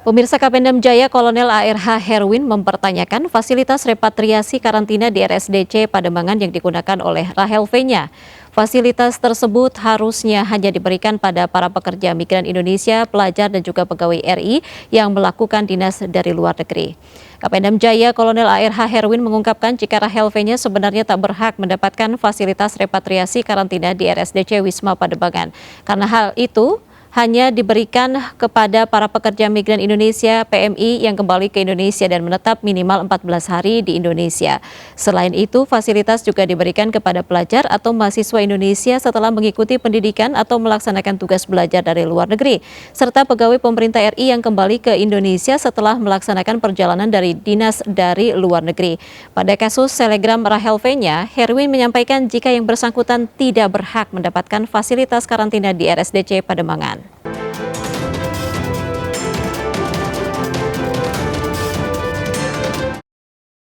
Pemirsa Kapendam Jaya Kolonel ARH Herwin mempertanyakan fasilitas repatriasi karantina di RSDC Pademangan yang digunakan oleh Rahel V-nya. Fasilitas tersebut harusnya hanya diberikan pada para pekerja migran Indonesia, pelajar dan juga pegawai RI yang melakukan dinas dari luar negeri. Kapendam Jaya Kolonel ARH Herwin mengungkapkan jika Rahel V-nya sebenarnya tak berhak mendapatkan fasilitas repatriasi karantina di RSDC Wisma Pademangan. Karena hal itu hanya diberikan kepada para pekerja migran Indonesia PMI yang kembali ke Indonesia dan menetap minimal 14 hari di Indonesia. Selain itu, fasilitas juga diberikan kepada pelajar atau mahasiswa Indonesia setelah mengikuti pendidikan atau melaksanakan tugas belajar dari luar negeri, serta pegawai pemerintah RI yang kembali ke Indonesia setelah melaksanakan perjalanan dari dinas dari luar negeri. Pada kasus selegram Rahel V-nya, Herwin menyampaikan jika yang bersangkutan tidak berhak mendapatkan fasilitas karantina di RSDC Pademangan.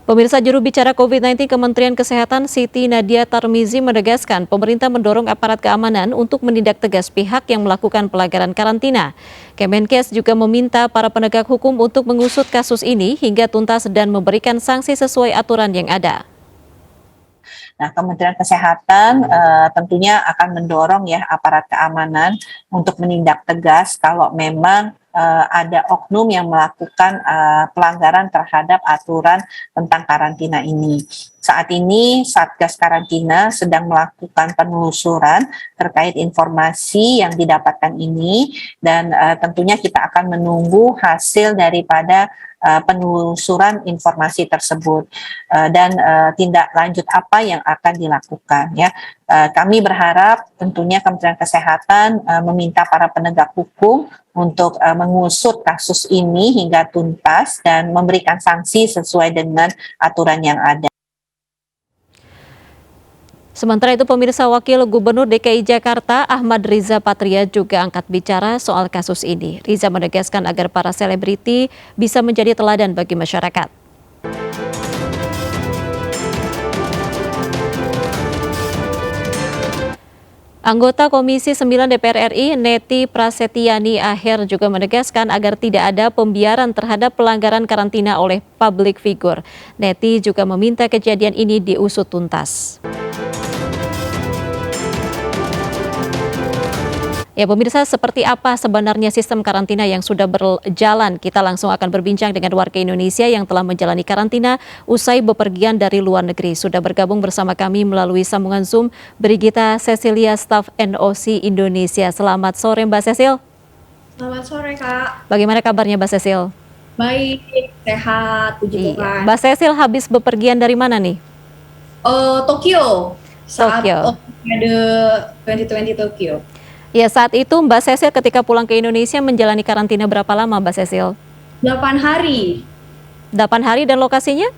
Pemirsa, juru bicara COVID-19 Kementerian Kesehatan Siti Nadia Tarmizi menegaskan pemerintah mendorong aparat keamanan untuk menindak tegas pihak yang melakukan pelanggaran karantina. Kemenkes juga meminta para penegak hukum untuk mengusut kasus ini hingga tuntas dan memberikan sanksi sesuai aturan yang ada. Nah, Kementerian Kesehatan tentunya akan mendorong ya aparat keamanan untuk menindak tegas kalau memang ada oknum yang melakukan pelanggaran terhadap aturan tentang karantina ini. Saat ini Satgas Karantina sedang melakukan penelusuran terkait informasi yang didapatkan ini dan tentunya kita akan menunggu hasil daripada penelusuran informasi tersebut dan tindak lanjut apa yang akan dilakukan ya. Kami berharap tentunya Kementerian Kesehatan meminta para penegak hukum untuk mengusut kasus ini hingga tuntas dan memberikan sanksi sesuai dengan aturan yang ada. Sementara itu, pemirsa, Wakil Gubernur DKI Jakarta Ahmad Riza Patria juga angkat bicara soal kasus ini. Riza menegaskan agar para selebriti bisa menjadi teladan bagi masyarakat. Anggota Komisi 9 DPR RI, Neti Prasetyani Aher juga menegaskan agar tidak ada pembiaran terhadap pelanggaran karantina oleh publik figur. Neti juga meminta kejadian ini diusut tuntas. Ya pemirsa, seperti apa sebenarnya sistem karantina yang sudah berjalan? Kita langsung akan berbincang dengan warga Indonesia yang telah menjalani karantina usai bepergian dari luar negeri. Sudah bergabung bersama kami melalui sambungan Zoom Brigita Cecilia, staf NOC Indonesia. Selamat sore Mbak Cecil. Selamat sore Kak. Bagaimana kabarnya Mbak Cecil? Baik, sehat, puji Tuhan. Mbak Cecil habis bepergian dari mana nih? Tokyo. Saat Tokyo. Olimpiade 2020 Tokyo. Ya, saat itu Mbak Cecil ketika pulang ke Indonesia menjalani karantina berapa lama Mbak Cecil? 8 hari. 8 hari dan lokasinya?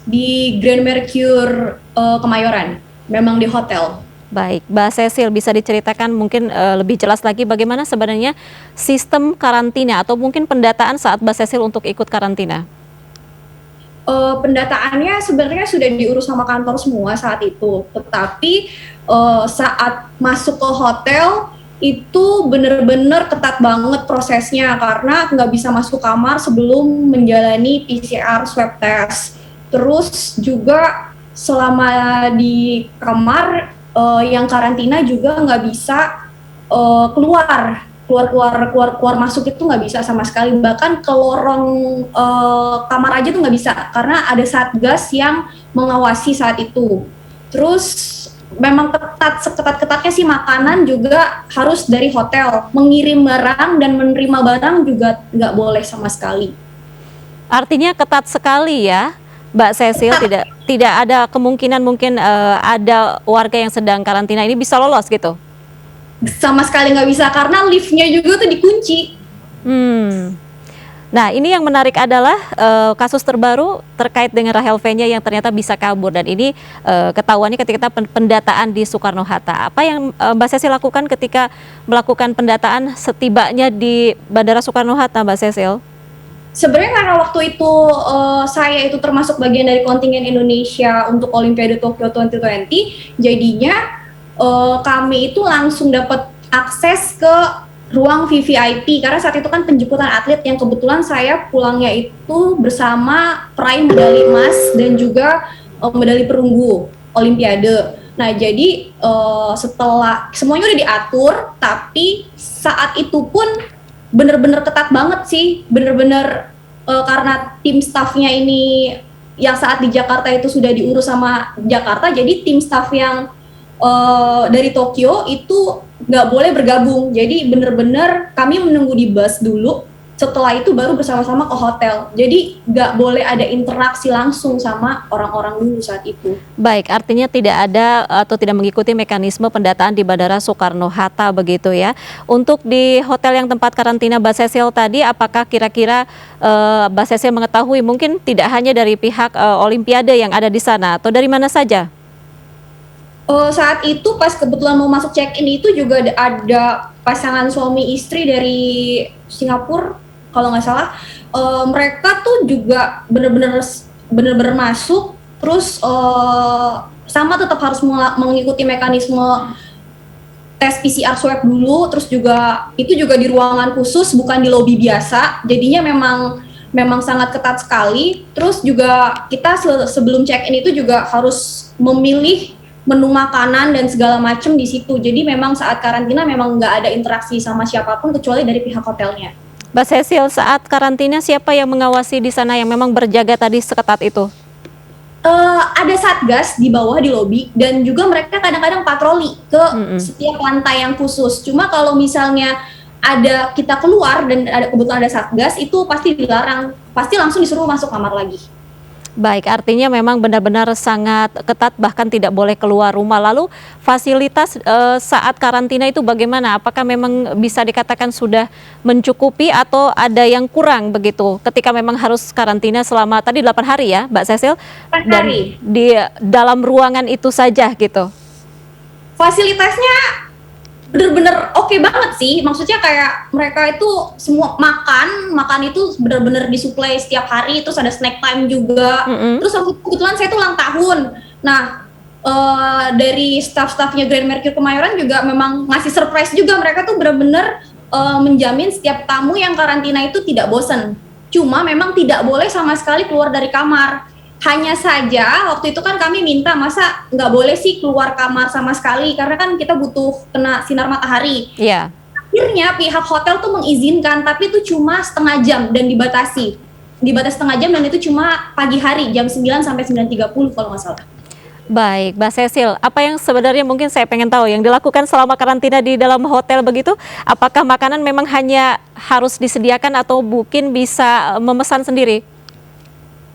Di Grand Mercure Kemayoran, memang di hotel. Baik, Mbak Cecil bisa diceritakan mungkin lebih jelas lagi bagaimana sebenarnya sistem karantina atau mungkin pendataan saat Mbak Cecil untuk ikut karantina? Pendataannya sebenarnya sudah diurus sama kantor semua saat itu, tetapi saat masuk ke hotel itu benar-benar ketat banget prosesnya karena nggak bisa masuk kamar sebelum menjalani PCR swab test. Terus juga selama di kamar yang karantina juga nggak bisa keluar masuk itu nggak bisa sama sekali, bahkan ke lorong kamar aja tuh nggak bisa karena ada satgas yang mengawasi saat itu. Terus memang seketat-ketatnya sih makanan juga harus dari hotel, mengirim barang dan menerima barang juga nggak boleh sama sekali. Artinya ketat sekali ya Mbak Cecil, tidak ada kemungkinan mungkin ada warga yang sedang karantina ini bisa lolos gitu? Sama sekali nggak bisa karena liftnya juga tuh dikunci. Nah, ini yang menarik adalah kasus terbaru terkait dengan Rahel V-nya yang ternyata bisa kabur dan ini ketahuannya ketika pendataan di Soekarno-Hatta. Apa yang Mbak Cecil lakukan ketika melakukan pendataan setibanya di Bandara Soekarno-Hatta, Mbak Cecil? Sebenarnya karena waktu itu saya itu termasuk bagian dari kontingen Indonesia untuk Olimpiade Tokyo 2020, jadinya kami itu langsung dapat akses ke ruang VVIP karena saat itu kan penjemputan atlet yang kebetulan saya pulangnya itu bersama peraih medali emas dan juga medali perunggu Olimpiade. Nah jadi setelah semuanya udah diatur, tapi saat itu pun bener-bener ketat banget sih, bener-bener karena tim staffnya ini yang saat di Jakarta itu sudah diurus sama Jakarta, jadi tim staff yang dari Tokyo itu nggak boleh bergabung. Jadi bener-bener kami menunggu di bus dulu. Setelah itu baru bersama-sama ke hotel. Jadi nggak boleh ada interaksi langsung sama orang-orang dulu saat itu. Baik, artinya tidak ada atau tidak mengikuti mekanisme pendataan di Bandara Soekarno-Hatta begitu ya. Untuk di hotel yang tempat karantina Mbak Cecil tadi, apakah kira-kira Mbak Cecil mengetahui mungkin tidak hanya dari pihak Olimpiade yang ada di sana atau dari mana saja? Saat itu pas kebetulan mau masuk check-in itu juga ada pasangan suami istri dari Singapura kalau nggak salah. Mereka tuh juga bener-bener masuk, terus sama tetap harus mengikuti mekanisme tes PCR swab dulu, terus juga itu juga di ruangan khusus bukan di lobi biasa. Jadinya memang sangat ketat sekali. Terus juga kita sebelum check-in itu juga harus memilih menu makanan dan segala macam di situ. Jadi memang saat karantina memang nggak ada interaksi sama siapapun kecuali dari pihak hotelnya. Mbak Cecil, saat karantina siapa yang mengawasi di sana yang memang berjaga tadi seketat itu? Ada satgas di bawah di lobi dan juga mereka kadang-kadang patroli ke setiap lantai yang khusus. Cuma kalau misalnya kita keluar dan kebetulan ada satgas itu pasti dilarang, pasti langsung disuruh masuk kamar lagi. Baik, artinya memang benar-benar sangat ketat bahkan tidak boleh keluar rumah. Lalu fasilitas saat karantina itu bagaimana? Apakah memang bisa dikatakan sudah mencukupi atau ada yang kurang begitu ketika memang harus karantina selama tadi 8 hari ya Mbak Cecil? 8 Dan hari. di dalam ruangan itu saja gitu? Fasilitasnya bener-bener oke banget sih, maksudnya kayak mereka itu semua makan itu bener-bener disuplai setiap hari, terus ada snack time juga. Terus kebetulan saya tuh ulang tahun, nah dari staff-staffnya Grand Mercure Kemayoran juga memang ngasih surprise juga. Mereka tuh bener-bener menjamin setiap tamu yang karantina itu tidak bosan. Cuma memang tidak boleh sama sekali keluar dari kamar. Hanya saja waktu itu kan kami minta masa nggak boleh sih keluar kamar sama sekali karena kan kita butuh kena sinar matahari. Iya. Akhirnya pihak hotel tuh mengizinkan, tapi itu cuma setengah jam dan dibatasi setengah jam dan itu cuma pagi hari jam 9 sampai 9.30 kalau nggak salah. Baik, Mbak Cecil, apa yang sebenarnya mungkin saya pengen tahu yang dilakukan selama karantina di dalam hotel begitu? Apakah makanan memang hanya harus disediakan atau mungkin bisa memesan sendiri?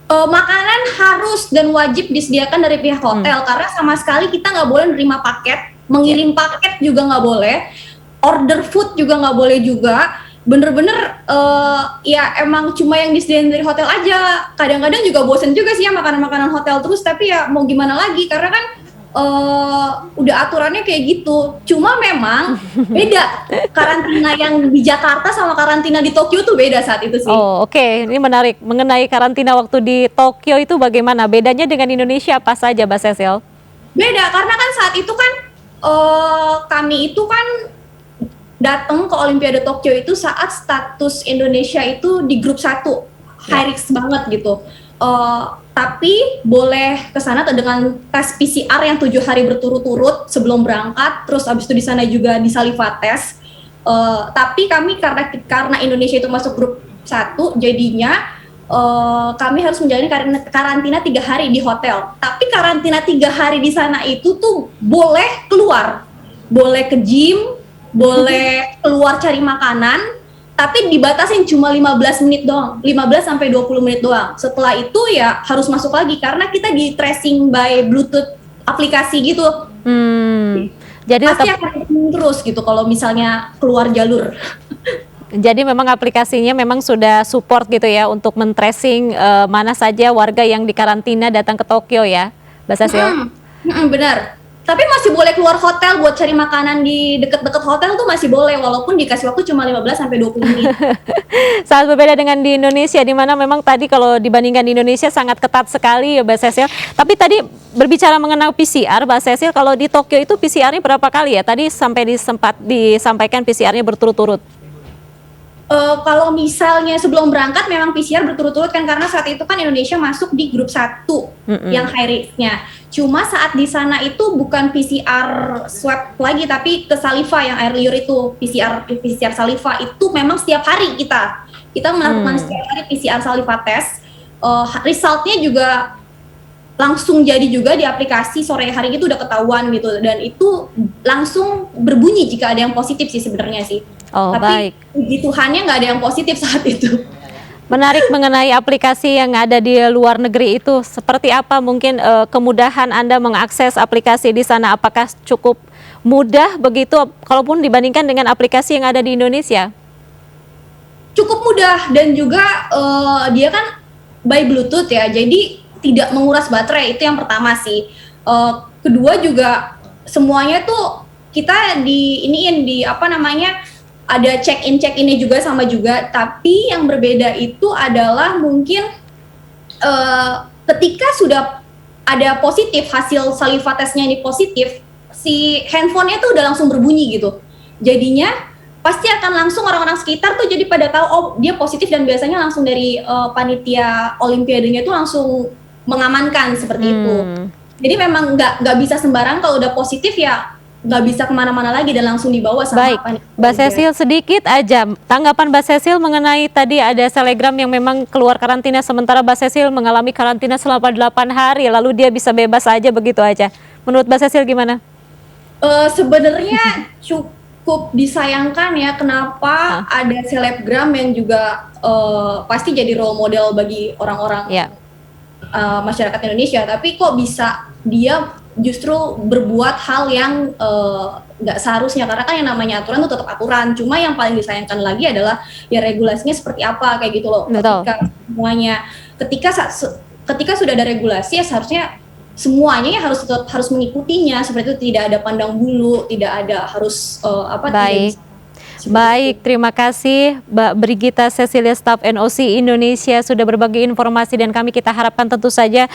Makanan harus dan wajib disediakan dari pihak hotel karena sama sekali kita nggak boleh nerima paket, mengirim paket juga nggak boleh, order food juga nggak boleh juga. Bener-bener ya emang cuma yang disediakan dari hotel aja. Kadang-kadang juga bosen juga sih ya makanan-makanan hotel terus, tapi ya mau gimana lagi karena kan udah aturannya kayak gitu. Cuma memang beda karantina yang di Jakarta sama karantina di Tokyo tuh beda saat itu sih. Oh, oke. Ini menarik. Mengenai karantina waktu di Tokyo itu bagaimana? Bedanya dengan Indonesia apa saja, Mbak Cecil? Beda karena kan saat itu kan kami itu kan datang ke Olimpiade Tokyo itu saat status Indonesia itu di grup 1, high risk banget gitu. Tapi boleh ke sana dengan tes PCR yang 7 hari berturut-turut sebelum berangkat, terus abis itu di sana juga di saliva tes. Tapi kami karena Indonesia itu masuk grup 1, jadinya kami harus menjalani karantina 3 hari di hotel. Tapi karantina 3 hari di sana itu tuh boleh keluar, boleh ke gym, boleh keluar cari makanan, tapi dibatasin cuma 15 menit doang, 15 sampai 20 menit doang. Setelah itu ya harus masuk lagi karena kita di tracing by Bluetooth aplikasi gitu. Jadi pasti akan terus gitu kalau misalnya keluar jalur. Jadi memang aplikasinya memang sudah support gitu ya untuk men-tracing mana saja warga yang dikarantina datang ke Tokyo ya, Mbak Cecil? Benar. Tapi masih boleh keluar hotel buat cari makanan di deket-deket hotel tuh masih boleh, walaupun dikasih waktu cuma 15-20 menit. Sangat berbeda dengan di Indonesia, di mana memang tadi kalau dibandingkan di Indonesia sangat ketat sekali ya Mbak Cecil. Tapi tadi berbicara mengenai PCR, Mbak Cecil, kalau di Tokyo itu PCR-nya berapa kali ya? Tadi sampai sempat disampaikan PCR-nya berturut-turut. Kalau misalnya sebelum berangkat memang PCR berturut-turut kan, karena saat itu kan Indonesia masuk di grup 1 yang high risk-nya. Cuma saat di sana itu bukan PCR swab lagi, tapi ke saliva yang air liur itu, PCR saliva itu memang setiap hari kita melakukan setiap hari PCR saliva test. Resultnya juga langsung jadi juga di aplikasi, sore hari itu udah ketahuan gitu, dan itu langsung berbunyi jika ada yang positif sih sebenarnya sih. Oh, Tapi baik. puji Tuhannya nggak ada yang positif saat itu. Menarik mengenai aplikasi yang ada di luar negeri itu, seperti apa mungkin kemudahan Anda mengakses aplikasi di sana? Apakah cukup mudah begitu, kalaupun dibandingkan dengan aplikasi yang ada di Indonesia? Cukup mudah, dan juga dia kan by Bluetooth ya, jadi tidak menguras baterai, itu yang pertama sih. Kedua juga semuanya tuh kita ada check-in-check-innya juga sama juga, tapi yang berbeda itu adalah mungkin ketika sudah ada positif, hasil saliva tesnya ini positif, si handphonenya tuh udah langsung berbunyi gitu. Jadinya pasti akan langsung orang-orang sekitar tuh jadi pada tahu, oh dia positif, dan biasanya langsung dari panitia olimpiadenya tuh langsung mengamankan seperti itu. Jadi memang nggak bisa sembarang, kalau udah positif ya nggak bisa kemana-mana lagi dan langsung dibawa sama Baik, Mbak Cecil, sedikit aja tanggapan Mbak Cecil mengenai tadi ada selegram yang memang keluar karantina, sementara Mbak Cecil mengalami karantina selama 8 hari, lalu dia bisa bebas aja begitu aja. Menurut Mbak Cecil gimana? Sebenarnya cukup disayangkan ya, kenapa ada selebgram yang juga pasti jadi role model bagi orang-orang masyarakat Indonesia, tapi kok bisa dia justru berbuat hal yang nggak seharusnya, karena kan yang namanya aturan itu tetap aturan. Cuma yang paling disayangkan lagi adalah ya regulasinya seperti apa kayak gitu loh. Betul. Ketika sudah ada regulasi ya seharusnya semuanya ya harus mengikutinya, seperti itu, tidak ada pandang bulu, tidak ada harus Baik. Baik, terima kasih Mbak Brigita Cecilia, staf NOC Indonesia, sudah berbagi informasi, dan kita harapkan tentu saja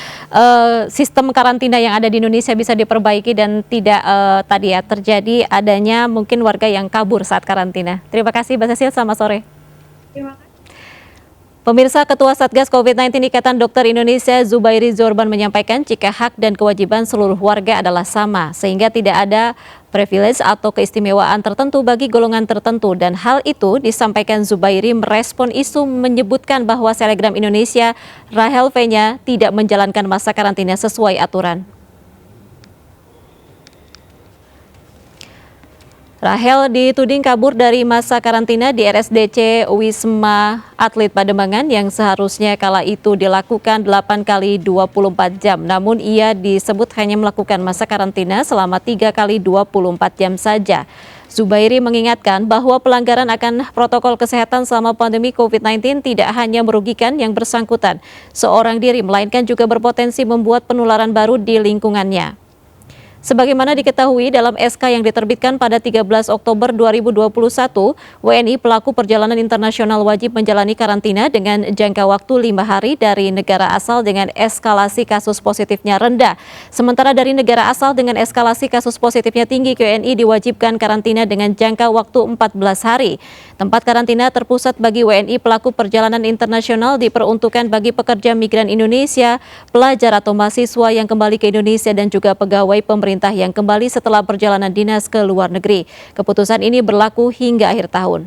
sistem karantina yang ada di Indonesia bisa diperbaiki dan tidak terjadi adanya mungkin warga yang kabur saat karantina. Terima kasih Mbak Cecilia, selamat sore. Terima kasih. Pemirsa, Ketua Satgas COVID-19 Ikatan Dokter Indonesia Zubairi Zorban menyampaikan jika hak dan kewajiban seluruh warga adalah sama, sehingga tidak ada privilege atau keistimewaan tertentu bagi golongan tertentu, dan hal itu disampaikan Zubairi merespon isu menyebutkan bahwa selebgram Indonesia Rahel V-nya tidak menjalankan masa karantina sesuai aturan. Rahel dituding kabur dari masa karantina di RSDC Wisma Atlet Pademangan yang seharusnya kala itu dilakukan 8 kali 24 jam. Namun ia disebut hanya melakukan masa karantina selama 3 kali 24 jam saja. Zubairi mengingatkan bahwa pelanggaran akan protokol kesehatan selama pandemi COVID-19 tidak hanya merugikan yang bersangkutan seorang diri, melainkan juga berpotensi membuat penularan baru di lingkungannya. Sebagaimana diketahui dalam SK yang diterbitkan pada 13 Oktober 2021, WNI pelaku perjalanan internasional wajib menjalani karantina dengan jangka waktu 5 hari dari negara asal dengan eskalasi kasus positifnya rendah. Sementara dari negara asal dengan eskalasi kasus positifnya tinggi, WNI diwajibkan karantina dengan jangka waktu 14 hari. Tempat karantina terpusat bagi WNI pelaku perjalanan internasional diperuntukkan bagi pekerja migran Indonesia, pelajar atau mahasiswa yang kembali ke Indonesia, dan juga pegawai pemerintah yang kembali setelah perjalanan dinas ke luar negeri. Keputusan ini berlaku hingga akhir tahun.